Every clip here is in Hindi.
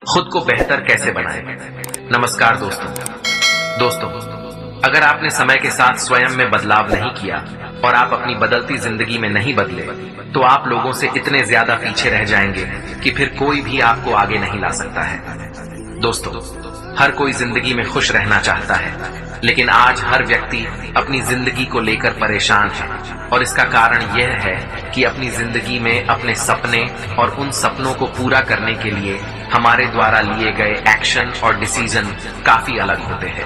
खुद को बेहतर कैसे बनाएं। नमस्कार दोस्तों, अगर आपने समय के साथ स्वयं में बदलाव नहीं किया और आप अपनी बदलती जिंदगी में नहीं बदले तो आप लोगों से इतने ज्यादा पीछे रह जाएंगे कि फिर कोई भी आपको आगे नहीं ला सकता है। दोस्तों, हर कोई जिंदगी में खुश रहना चाहता है, लेकिन आज हर व्यक्ति अपनी जिंदगी को लेकर परेशान है और इसका कारण यह है कि अपनी जिंदगी में अपने सपने और उन सपनों को पूरा करने के लिए हमारे द्वारा लिए गए एक्शन और डिसीजन काफी अलग होते हैं।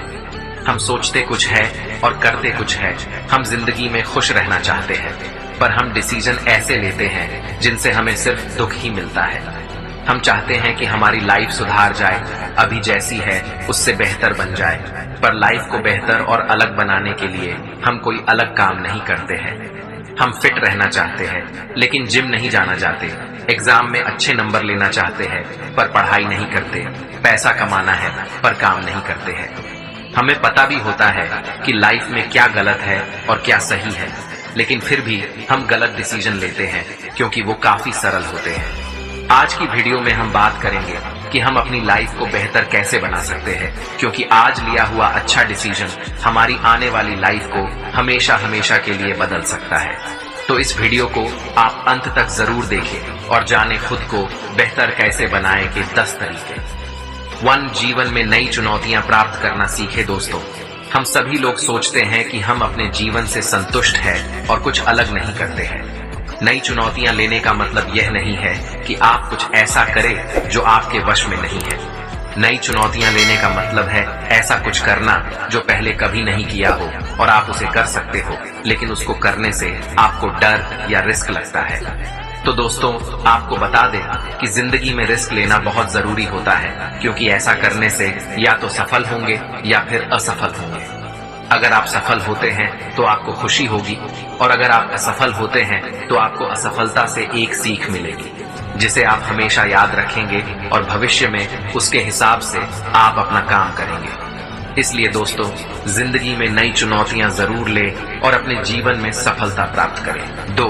हम सोचते कुछ है और करते कुछ है। हम जिंदगी में खुश रहना चाहते हैं, पर हम डिसीजन ऐसे लेते हैं जिनसे हमें सिर्फ दुख ही मिलता है। हम चाहते हैं कि हमारी लाइफ सुधार जाए, अभी जैसी है उससे बेहतर बन जाए, पर लाइफ को बेहतर और अलग बनाने के लिए हम कोई अलग काम नहीं करते हैं। हम फिट रहना चाहते हैं लेकिन जिम नहीं जाना चाहते, एग्जाम में अच्छे नंबर लेना चाहते हैं पर पढ़ाई नहीं करते, पैसा कमाना है पर काम नहीं करते हैं। हमें पता भी होता है कि लाइफ में क्या गलत है और क्या सही है, लेकिन फिर भी हम गलत डिसीजन लेते हैं क्योंकि वो काफी सरल होते हैं। आज की वीडियो में हम बात करेंगे कि हम अपनी लाइफ को बेहतर कैसे बना सकते हैं, क्योंकि आज लिया हुआ अच्छा डिसीजन हमारी आने वाली लाइफ को हमेशा हमेशा के लिए बदल सकता है। तो इस वीडियो को आप अंत तक जरूर देखें और जानें खुद को बेहतर कैसे बनाएं के 10 तरीके। 1. जीवन में नई चुनौतियां प्राप्त करना सीखे। दोस्तों, हम सभी लोग सोचते हैं कि हम अपने जीवन से संतुष्ट हैं और कुछ अलग नहीं करते हैं। नई चुनौतियां लेने का मतलब यह नहीं है कि आप कुछ ऐसा करें जो आपके वश में नहीं है। नई चुनौतियां लेने का मतलब है ऐसा कुछ करना जो पहले कभी नहीं किया हो और आप उसे कर सकते हो, लेकिन उसको करने से आपको डर या रिस्क लगता है। तो दोस्तों, आपको बता दें कि जिंदगी में रिस्क लेना बहुत जरूरी होता है, क्योंकि ऐसा करने से या तो सफल होंगे या फिर असफल होंगे। अगर आप सफल होते हैं तो आपको खुशी होगी, और अगर आप असफल होते हैं तो आपको असफलता से एक सीख मिलेगी जिसे आप हमेशा याद रखेंगे और भविष्य में उसके हिसाब से आप अपना काम करेंगे। इसलिए दोस्तों, जिंदगी में नई चुनौतियां जरूर लें और अपने जीवन में सफलता प्राप्त करें। 2.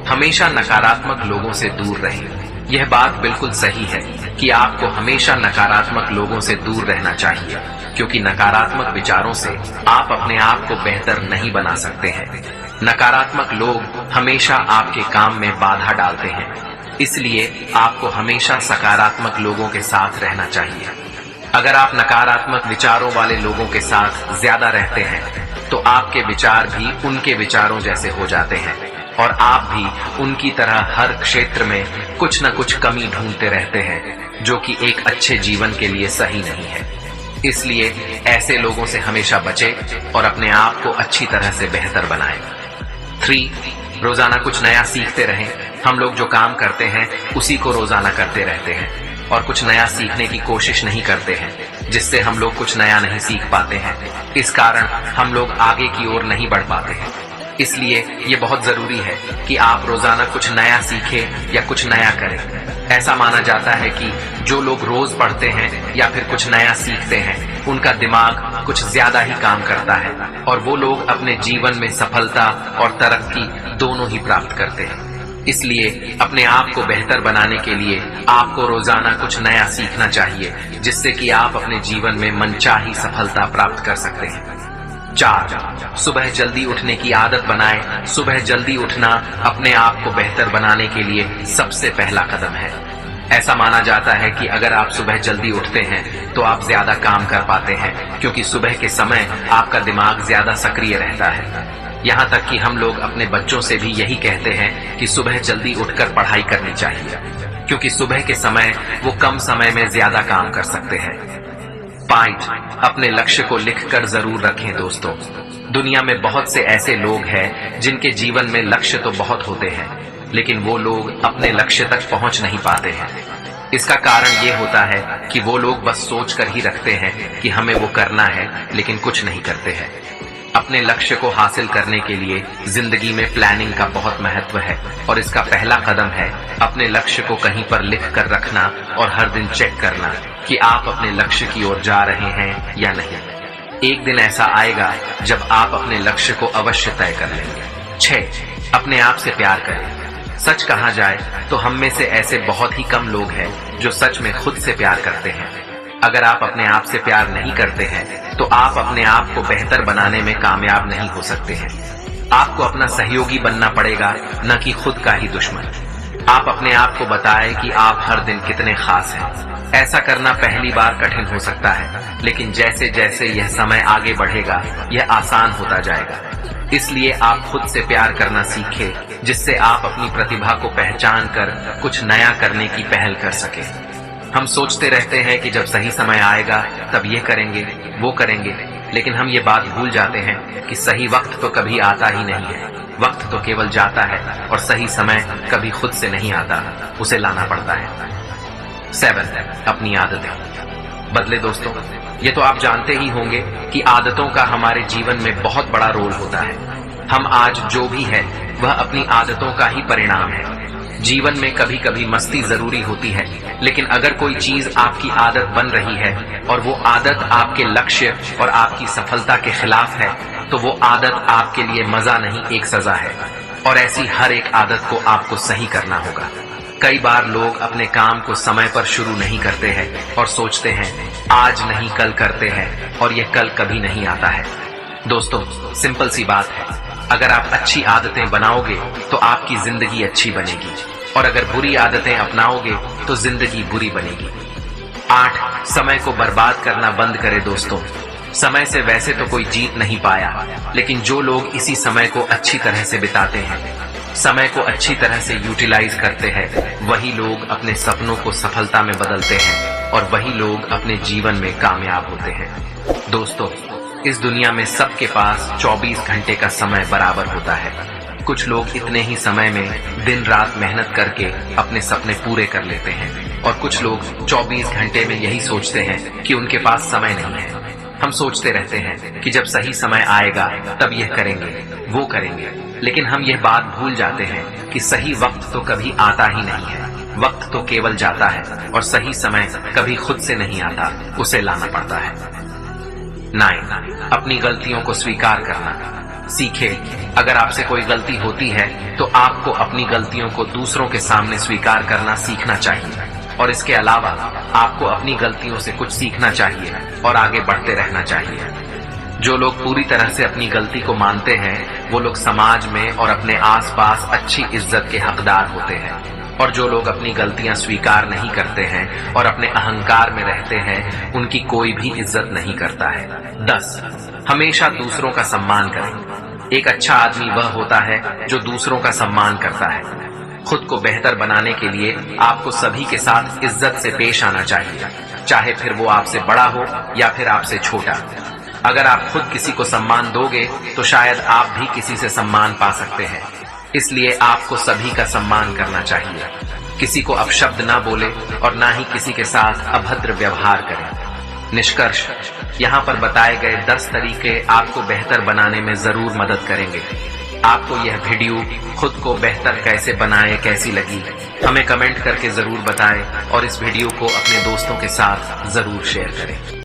हमेशा नकारात्मक लोगों से दूर रहें। यह बात बिल्कुल सही है कि आपको हमेशा नकारात्मक लोगों से दूर रहना चाहिए, क्योंकि नकारात्मक विचारों से आप अपने आप को बेहतर नहीं बना सकते हैं। नकारात्मक लोग हमेशा आपके काम में बाधा डालते हैं, इसलिए आपको हमेशा सकारात्मक लोगों के साथ रहना चाहिए। अगर आप नकारात्मक विचारों वाले लोगों के साथ ज्यादा रहते हैं तो आपके विचार भी उनके विचारों जैसे हो जाते हैं और आप भी उनकी तरह हर क्षेत्र में कुछ न कुछ कमी ढूंढते रहते हैं, जो कि एक अच्छे जीवन के लिए सही नहीं है। इसलिए ऐसे लोगों से हमेशा बचें और अपने आप को अच्छी तरह से बेहतर बनाएं। 3. रोजाना कुछ नया सीखते रहें। हम लोग जो काम करते हैं उसी को रोजाना करते रहते हैं और कुछ नया सीखने की कोशिश नहीं करते हैं, जिससे हम लोग कुछ नया नहीं सीख पाते हैं। इस कारण हम लोग आगे की ओर नहीं बढ़ पाते हैं। इसलिए ये बहुत जरूरी है कि आप रोजाना कुछ नया सीखें या कुछ नया करें। ऐसा माना जाता है कि जो लोग रोज पढ़ते हैं या फिर कुछ नया सीखते हैं, उनका दिमाग कुछ ज्यादा ही काम करता है और वो लोग अपने जीवन में सफलता और तरक्की दोनों ही प्राप्त करते हैं। इसलिए अपने आप को बेहतर बनाने के लिए आपको रोजाना कुछ नया सीखना चाहिए, जिससे कि आप अपने जीवन में मनचाही सफलता प्राप्त कर सकते हैं। 4. सुबह जल्दी उठने की आदत बनाएं। सुबह जल्दी उठना अपने आप को बेहतर बनाने के लिए सबसे पहला कदम है। ऐसा माना जाता है कि अगर आप सुबह जल्दी उठते हैं तो आप ज्यादा काम कर पाते हैं, क्योंकि सुबह के समय आपका दिमाग ज्यादा सक्रिय रहता है। यहाँ तक कि हम लोग अपने बच्चों से भी यही कहते हैं कि सुबह जल्दी उठकर पढ़ाई करनी चाहिए, क्योंकि सुबह के समय वो कम समय में ज्यादा काम कर सकते हैं। 5. अपने लक्ष्य को लिखकर जरूर रखें। दोस्तों, दुनिया में बहुत से ऐसे लोग हैं जिनके जीवन में लक्ष्य तो बहुत होते हैं, लेकिन वो लोग अपने लक्ष्य तक पहुंच नहीं पाते हैं। इसका कारण ये होता है कि वो लोग बस सोच कर ही रखते हैं कि हमें वो करना है, लेकिन कुछ नहीं करते हैं। अपने लक्ष्य को हासिल करने के लिए जिंदगी में प्लानिंग का बहुत महत्व है और इसका पहला कदम है अपने लक्ष्य को कहीं पर लिख कर रखना और हर दिन चेक करना कि आप अपने लक्ष्य की ओर जा रहे हैं या नहीं। एक दिन ऐसा आएगा जब आप अपने लक्ष्य को अवश्य तय कर लेंगे। 6. अपने आप से प्यार करें। सच कहा जाए तो हम में से ऐसे बहुत ही कम लोग हैं जो सच में खुद से प्यार करते हैं। अगर आप अपने आप से प्यार नहीं करते हैं तो आप अपने आप को बेहतर बनाने में कामयाब नहीं हो सकते हैं। आपको अपना सहयोगी बनना पड़ेगा, न कि खुद का ही दुश्मन। आप अपने आप को बताएं कि आप हर दिन कितने खास हैं। ऐसा करना पहली बार कठिन हो सकता है, लेकिन जैसे जैसे यह समय आगे बढ़ेगा यह आसान होता जाएगा। इसलिए आप खुद से प्यार करना सीखें, जिससे आप अपनी प्रतिभा को पहचान कर कुछ नया करने की पहल कर सके। हम सोचते रहते हैं कि जब सही समय आएगा तब ये करेंगे, वो करेंगे, लेकिन हम ये बात भूल जाते हैं कि सही वक्त तो कभी आता ही नहीं है। वक्त तो केवल जाता है और सही समय कभी खुद से नहीं आता, उसे लाना पड़ता है। 7. अपनी आदतें बदले। दोस्तों, ये तो आप जानते ही होंगे कि आदतों का हमारे जीवन में बहुत बड़ा रोल होता है। हम आज जो भी है वह अपनी आदतों का ही परिणाम है। जीवन में कभी कभी मस्ती जरूरी होती है, लेकिन अगर कोई चीज आपकी आदत बन रही है और वो आदत आपके लक्ष्य और आपकी सफलता के खिलाफ है, तो वो आदत आपके लिए मजा नहीं, एक सजा है। और ऐसी हर एक आदत को आपको सही करना होगा। कई बार लोग अपने काम को समय पर शुरू नहीं करते हैं और सोचते हैं आज नहीं कल करते हैं, और यह कल कभी नहीं आता है। दोस्तों, सिंपल सी बात है, अगर आप अच्छी आदतें बनाओगे तो आपकी जिंदगी अच्छी बनेगी, और अगर बुरी आदतें अपनाओगे तो जिंदगी बुरी बनेगी। 8. समय को बर्बाद करना बंद करें। दोस्तों, समय से वैसे तो कोई जीत नहीं पाया, लेकिन जो लोग इसी समय को अच्छी तरह से बिताते हैं, समय को अच्छी तरह से यूटिलाइज करते हैं, वही लोग अपने सपनों को सफलता में बदलते हैं, और वही लोग अपने जीवन में कामयाब होते हैं। दोस्तों, इस दुनिया में सबके पास 24 घंटे का समय बराबर होता है। कुछ लोग इतने ही समय में दिन रात मेहनत करके अपने सपने पूरे कर लेते हैं, और कुछ लोग 24 घंटे में यही सोचते हैं कि उनके पास समय नहीं है। हम सोचते रहते हैं कि जब सही समय आएगा तब यह करेंगे, वो करेंगे, लेकिन हम यह बात भूल जाते हैं कि सही वक्त तो कभी आता ही नहीं है। वक्त तो केवल जाता है, और सही समय कभी खुद से नहीं आता, उसे लाना पड़ता है। 9. अपनी गलतियों को स्वीकार करना सीखे। अगर आपसे कोई गलती होती है तो आपको अपनी गलतियों को दूसरों के सामने स्वीकार करना सीखना चाहिए, और इसके अलावा आपको अपनी गलतियों से कुछ सीखना चाहिए और आगे बढ़ते रहना चाहिए। जो लोग पूरी तरह से अपनी गलती को मानते हैं वो लोग समाज में और अपने आसपास अच्छी इज्जत के हकदार होते हैं, और जो लोग अपनी गलतियां स्वीकार नहीं करते हैं और अपने अहंकार में रहते हैं, उनकी कोई भी इज्जत नहीं करता है। 10. हमेशा दूसरों का सम्मान करें। एक अच्छा आदमी वह होता है जो दूसरों का सम्मान करता है। खुद को बेहतर बनाने के लिए आपको सभी के साथ इज्जत से पेश आना चाहिए, चाहे फिर वो आपसे बड़ा हो या फिर आपसे छोटा। अगर आप खुद किसी को सम्मान दोगे तो शायद आप भी किसी से सम्मान पा सकते हैं। इसलिए आपको सभी का सम्मान करना चाहिए। किसी को अपशब्द ना बोले और ना ही किसी के साथ अभद्र व्यवहार करें। निष्कर्ष, यहाँ पर बताए गए 10 तरीके आपको बेहतर बनाने में जरूर मदद करेंगे। आपको यह वीडियो खुद को बेहतर कैसे बनाए कैसी लगी, हमें कमेंट करके जरूर बताएं, और इस वीडियो को अपने दोस्तों के साथ जरूर शेयर करें।